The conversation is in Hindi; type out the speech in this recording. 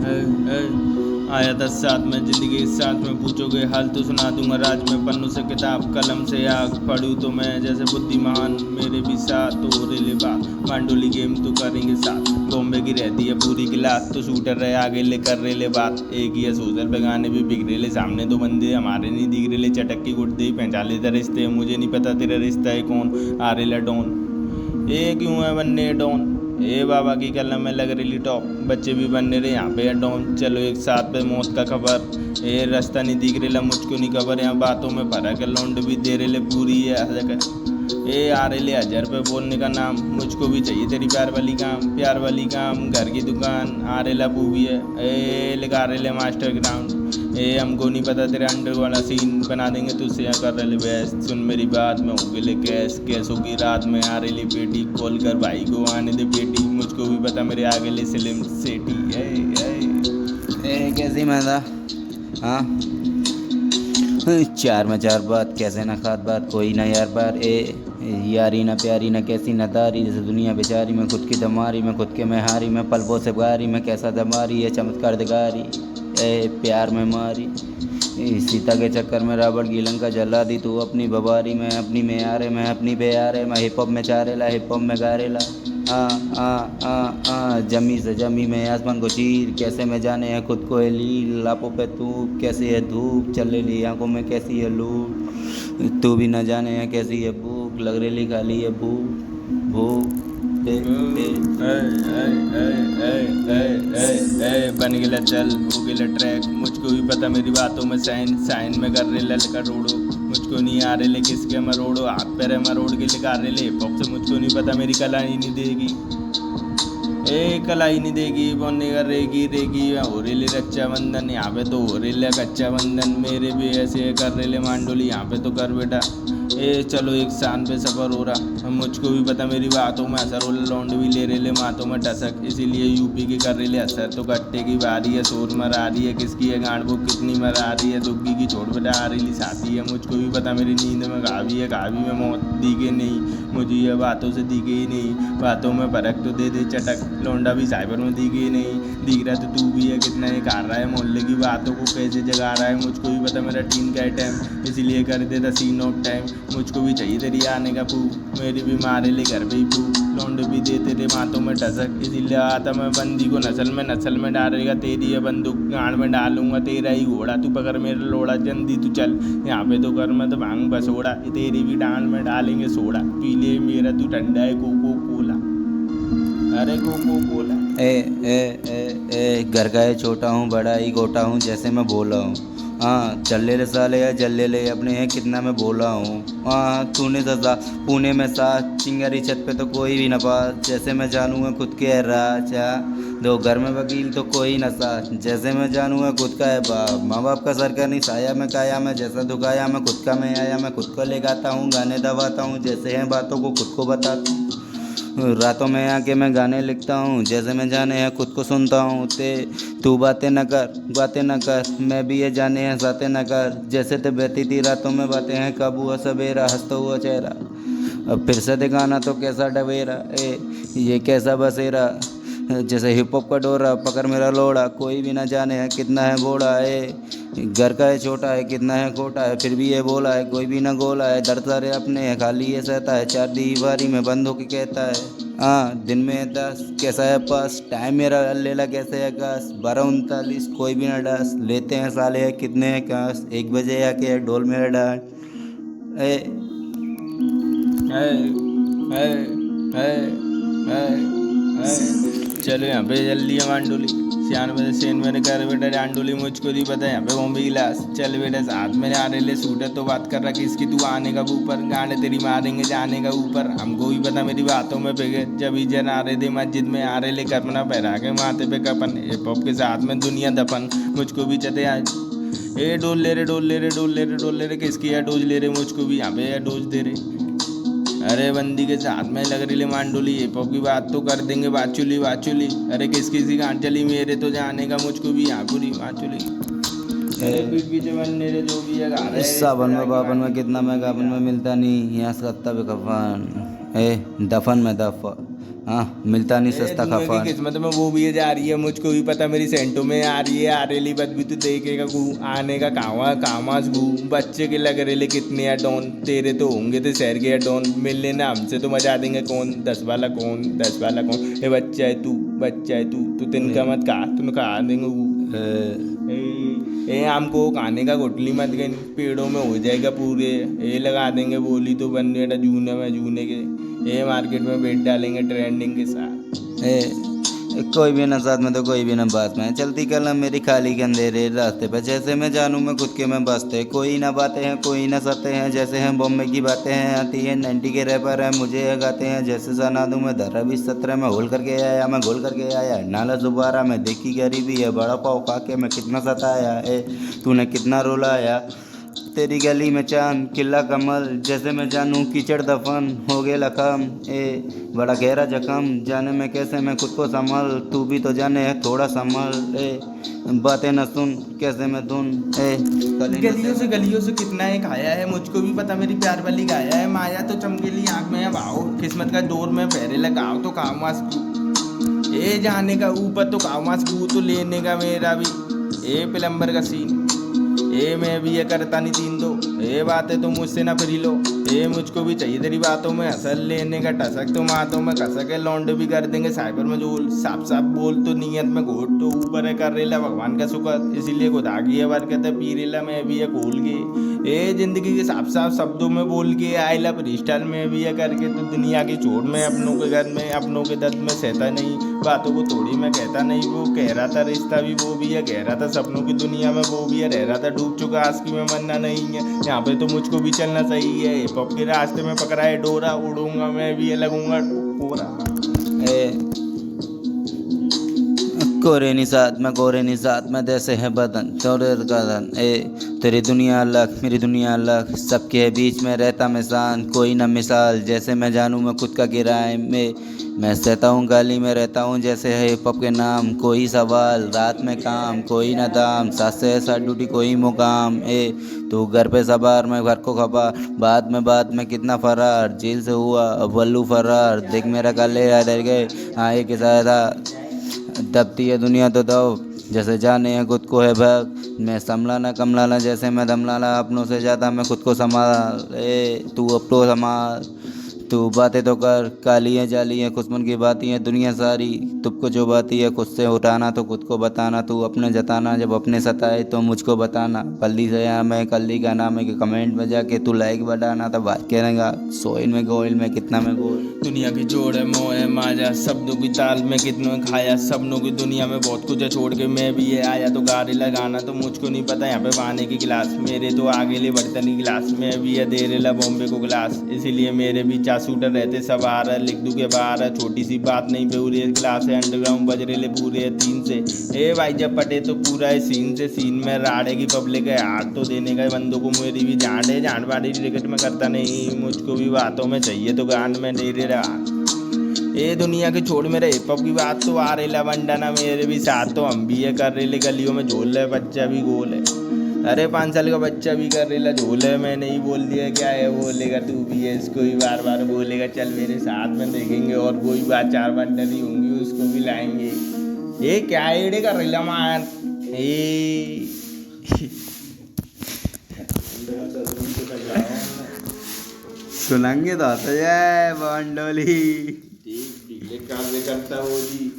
है, है। आया था साथ में जिंदगी के साथ में, पूछोगे हाल तो सुना दूंगा राज में। पन्नों से किताब कलम से आग पढ़ूँ तो मैं जैसे बुद्धिमान, मेरे भी साथ तो रेले बा मांडोली गेम तो करेंगे साथ। बॉम्बे की रहती है पूरी क्लास तो शूटर रहे आगे ले कर रेले बात। एक ही है सोशल पे गाने भी बिक रेले, सामने दो बंदे हमारे नहीं दिख रेले। चटक की गुड्डे ही पहचान लेते रिश्ते, मुझे नहीं पता तेरा रिश्ता है कौन। आ रेला डॉन ये क्यों है बनने डॉन, ए बाबा की कलम में लग रही टॉप। बच्चे भी बनने रहे यहाँ पे डॉन, चलो एक साथ पे मौत का खबर। ए रास्ता नहीं दिख रेला मुझको नहीं खबर, यहाँ बातों में फर्क है लौंड भी दे रेले पूरी है। ए आ रहे ले 1000 रुपये बोलने का नाम, मुझको भी चाहिए तेरी प्यार वाली काम। घर की दुकान आ रेला भी है, ए लगा रेले मास्टर ग्राउंड। ए हमको नहीं पता तेरा अंडर वाला सीन बना देंगे तुझसे यहाँ कर रहे बेस्ट। सुन मेरी बात में हो गए कैसों की रात में आ रही बेटी, कॉल कर भाई को आने दे बेटी। मुझको भी पता मेरे आगे ले सिलिम सेठी। कैसी मैं था? हाँ, चार में चार बात कैसे ना खात बात, कोई ना यार बार। यारी ना प्यारी ना कैसी ना तारी, जैसे दुनिया बेचारी में खुद की दमारी में खुद के में हारी में पलकों से गारी में कैसा दमारी है चमत्कार दिगारी। प्यार में मारी सीता के चक्कर में रावण की लंका जला दी तू अपनी बबारी में अपनी में यारे में अपनी बेयारे में हिप हॉप में चारेला हिप हॉप में गारेला। आ आ आ आ जमी से जमी में आसमान को चीर, कैसे में जाने है खुद को है लील। लापों पे तू कैसी है धूप, चल रही आंखों में कैसी है लूट। तू भी न जाने है कैसी है भूख, लग रही खाली है भूख भूख। बन गिला चल हो गिला ट्रैक, मुझको भी पता मेरी बातों में साइन साइन में कर रहे ललका रोडो। मुझको नहीं आ रहे ले किसके मरोड़ो, हाथ पैर मरोड़ के लिखा रहे ले पॉप से। मुझको नहीं पता मेरी कला ही नहीं देगी, ए कला ही नहीं देगी बोलने का रेगी रेगी। हो रेले रक्षाबंधन यहाँ पे तो हो रेले कच्चा बंधन, मेरे भी ऐसे कर रेले मांडोली यहाँ पे तो कर बेटा। ए चलो एक शान पे सफ़र हो रहा, मुझको भी पता मेरी बातों में असर हो। लौंड भी ले रेले माथों में टसक, इसीलिए यूपी की कर रेले असर। तो कट्टे की बारी है शोर मरा रही है, किसकी है गांड वो कितनी मरा रही है। दुग्गी की छोड़ बेटा आ रही साथी है, मुझको भी पता मेरी नींद में गावी में मौत दिखे नहीं। मुझे ये बातों से दिखे ही नहीं, बातों में फर्क तो दे दे चटक। लौंडा भी साइबर में दिखे नहीं, दिख रहा तो तू भी है कितना ये कर रहा है। मोहल्ले की बातों को कैसे जगा रहा है, मुझको भी पता मेरा टीन का है टाइम, इसीलिए कर देता सीन ऑफ टाइम। मुझको भी चाहिए तेरी आने का पू, मेरी भी मारे ले घर पे ही पू। लौंड भी दे तेरे माथों में टसक, इसीलिए आता मैं बंदी को नस्ल में डालेगा तेरी है बंदूक गांड में डालूंगा तेरा ही घोड़ा। तू पकड़ मेरा लोड़ा जल्दी तू चल यहाँ पे तो कर मैं तो भांग बसोड़ा, तेरी भी डांड में डालेंगे सोड़ा। पी ले मेरा तू ठंडा है कोको कोला, अरे कोको कोला। घर का है छोटा हूँ बड़ा ही गोटा हूँ जैसे मैं बोला हूँ। हाँ चल ले साले या जल ले अपने हैं कितना मैं बोला हूँ। हाँ तूने सजा पुणे में साथ चिंगारी छत पे तो कोई भी न पास, जैसे मैं जानूँ है खुद के है राजा। दो घर में वकील तो कोई न साथ, जैसे मैं जानूँ है खुद का है बाप। माँ बाप का सर का नहीं साया में काया मैं जैसा दुखाया मैं खुद का मैं आया मैं खुद को ले गाता हूँ गाने दबाता हूँ जैसे हैं बातों को खुद को बताता हूँ। रातों में आके मैं गाने लिखता हूँ जैसे मैं जाने हैं खुद को सुनता हूँ। तू बातें न कर मैं भी ये जाने हैं साते न कर, जैसे ते बहती थी रातों में बातें हैं कब हुआ सवेरा हंसता हुआ चेहरा। अब फिर से दिखाना तो कैसा डबेरा ये कैसा बसेरा, जैसे हिप हॉप का डोरा पकड़ मेरा लोड़ा। कोई भी ना जाने है कितना है घोड़ा घर का है छोटा है कितना है खोटा है, फिर भी ये बोला है कोई भी ना गोला है। दर्द सारे अपने है खाली ये सहता है, चार दीवारी में बंद होके कहता है। हाँ दिन में 10 कैसा है पास, टाइम मेरा लेला कैसे है कास। 12:39 कोई भी ना डांस, लेते हैं साले है कितने हैं कास। 1 बजे आके ढोल मेरा डांट ए है, है, है, है, है। चलो यहाँ पे जल्दी है मांडोली, सियान में सेन मेरे घर बेटा डांडोली। मुझको नहीं पता यहाँ पे बॉम्बे गिलास, चल बेटा साथ में आ रहे ले सूट है तो बात कर रहा किसकी तू आने का ऊपर। गाने तेरी मारेंगे जाने का ऊपर, हमको भी पता मेरी बातों में फेंके। जब ही जन आ रहे थे मस्जिद में आ रहे ले करना पहरा के माथे पे कपन, हिप हॉप के साथ में दुनिया दफन। मुझको भी चते आज ए डोल ले रे डोल ले रे डोल ले रे डोल ले रे, किसकी है डोज ले रहे मुझको भी यहाँ पे है डोज दे रहे। अरे बंदी के साथ में लग रही ले मांडोली, हिप हॉप की बात तो कर देंगे बाचुली बाचुली। अरे किस किसी गांठ चली मेरे तो जाने का मुझको भी यहाँ पूरी बाचुली। अरे पीठ पीछे बनने रे जो भी है गा रहे इस सावन में बावन में कितना मैं गावन में मिलता नहीं यहाँ सत्ता पे कफन दफन में दफा हाँ मिलता नहीं सस्ता दुनिया की खफा। किस्मत में वो भी जा रही है, मुझको भी पता मेरी सेंटो में आ रही है, आ रेली बद भी तू देखेगा गू आने का कामास गू। बच्चे के लग रेले कितने या डॉन, तेरे तो होंगे तो शहर के या डॉन, मिल लेना हमसे तो मजा देंगे कौन, 10 वाला कौन, 10 वाला कौन। ए बच्चा है तू, बच्चा है तू तिनका मत खा, तुन खा देंगे गू। ए हमको खाने का गुटली मत गई, पेड़ों में हो जाएगा पूरे, ये लगा देंगे बोली तो बन बेटा जूने में जूने के, ये मार्केट में बेच डालेंगे ट्रेंडिंग के साथ। कोई भी ना साथ में तो कोई भी ना बात में, चलती कलम मेरी खाली के अंधेरे रास्ते पे, जैसे मैं जानूँ मैं खुद के में बसते, कोई ना बातें हैं कोई ना सते हैं, जैसे हैं बॉम्बे की बातें हैं आती हैं, 90 के रैपर हैं मुझे ये गाते हैं, जैसे सना दूँ मैं धरा 2017 में होल करके आया, मैं गोल करके आया नाला दोबारा में, देखी गरीबी है बड़ा पाव खा के मैं कितना सताया, तूने कितना रुलाया, तेरी गली में चांद किला कमल, जैसे मैं जानूँ कीचड़ दफन हो गए लखम, बड़ा गहरा जख्म जाने में कैसे मैं खुद को संभल, तू भी तो जाने है थोड़ा संभल, बातें न सुन कैसे मैं धुन, गलियों से कितना एक आया है, मुझको भी पता मेरी प्यार वाली गाया है, माया तो चमकीली आँख में है भाव, किस्मत का डोर में पहरे लगाओ तो कामास ए जाने का ऊपर तो कामास तो लेने का मेरा भी, ए प्लम्बर का सीन, ए मैं भी ये करता नहीं 3-2, ए बातें तो मुझसे ना फ्री लो, ए मुझको भी चाहिए तेरी बातों में असल, लेने का टसक तो मातों में कसक है, लौंड भी कर देंगे साइबर में जोल, साफ साफ बोल तो नियत में घोट तो ऊपर है कर रेला भगवान का शुक्र, इसीलिए खुदा की है बरकत है पी रेला मैं भी है खोल के, ए जिंदगी के साफ साफ शब्दों में बोल के आई लव रिश्तल में भी है करके, तो दुनिया की चोट में अपनों के घर में अपनों के दर्द में सहता नहीं, बातों को थोड़ी मैं कहता नहीं, वो कह रहा था रिश्ता भी वो भी है, कह रहा था सपनों की दुनिया में वो भी है, रह रहा था डूब चुका आस्की में मरना नहीं है, यहाँ पे तो मुझको भी चलना सही है, हिप हॉप के रास्ते में पकड़ा है डोरा, उड़ूंगा मैं भी लगूंगा कोरा। गोरे नी साथ में जैसे है बदन तोड़े कदन, तेरी दुनिया अलग मेरी दुनिया अलग, सबके बीच में रहता मैं शान, कोई ना मिसाल, जैसे मैं जानूँ मैं खुद का किराए में, मैं सहता हूँ गाली में रहता हूँ, जैसे है हिप हॉप के नाम, कोई सवाल रात में काम कोई ना दाम, साथ से ऐसा ड्यूटी कोई मुकाम, तू घर पे सवार मैं घर को खबर, बाद में कितना फरार, जेल से हुआ अब वल्लू फरार, देख मेरा काले डर गए हाँ एक था, दबती है दुनिया तो दो, जैसे जाने हैं खुद को है भग, मैं समलाना कमलाना जैसे मैं दमलाना, अपनों से ज़्यादा मैं खुद को संभाल, तू अब तो संभाल, तू बातें तो कर काली है जाली है खुशमन की बातें हैं दुनिया सारी, तुझको जो बाती है खुद से उठाना तो खुद को बताना, तू अपने जताना जब अपने सताए तो मुझको बताना, पल्ली से यहाँ मैं कल्ली का नाम है कि कमेंट में जाके तू लाइक बढ़ाना, तो भाई कहनेगा सोइल में गोइल में कितना में गोल, दुनिया की जोड़ है मोह है माजा, शब्दों की ताल में कितनों खाया, सपनों की दुनिया में बहुत कुछ है छोड़ के मैं भी है आया, तो गाड़ी लगाना तो मुझको नहीं पता, यहाँ पे पानी की गिलास मेरे तो आगे ले बर्तन की गिलास, मैं भी है दे रेला बॉम्बे को गिलास, इसीलिए मेरे भी शूटर रहते सब आ रहा लिख दूँ के बाहर है, छोटी सी बात नहीं पूरे क्लास है, अंडरग्राउंड बज रेले पूरे 3 से, ए भाई जब पटे तो पूरा है सीन से सीन में राड़े की पब्लिक है, हाथ तो देने का बंदों को मेरी भी जान है, जान बाड़ी क्रिकेट में करता नहीं, मुझको भी बातों में चाहिए तो गान में दे रहा, ए दुनिया के छोड़ मेरे हिप हॉप की बात तो आ रेला वंडाना मेरे भी साथ, तो हम भी है कर रेले गलियों में झोल है, बच्चा भी गोल है, अरे 5 साल का बच्चा भी कर रेला झोल है, मैंने ही बोल दिया क्या है बोलेगा तू भी है, इसको भी बार बार बोलेगा चल मेरे साथ में देखेंगे, और कोई बात 4 बार डरी होंगी उसको भी लाएंगे, ये क्या एड़े कर रेला मान सुनाएंगे तो आता जाए बंडोली कार्य करता वो जी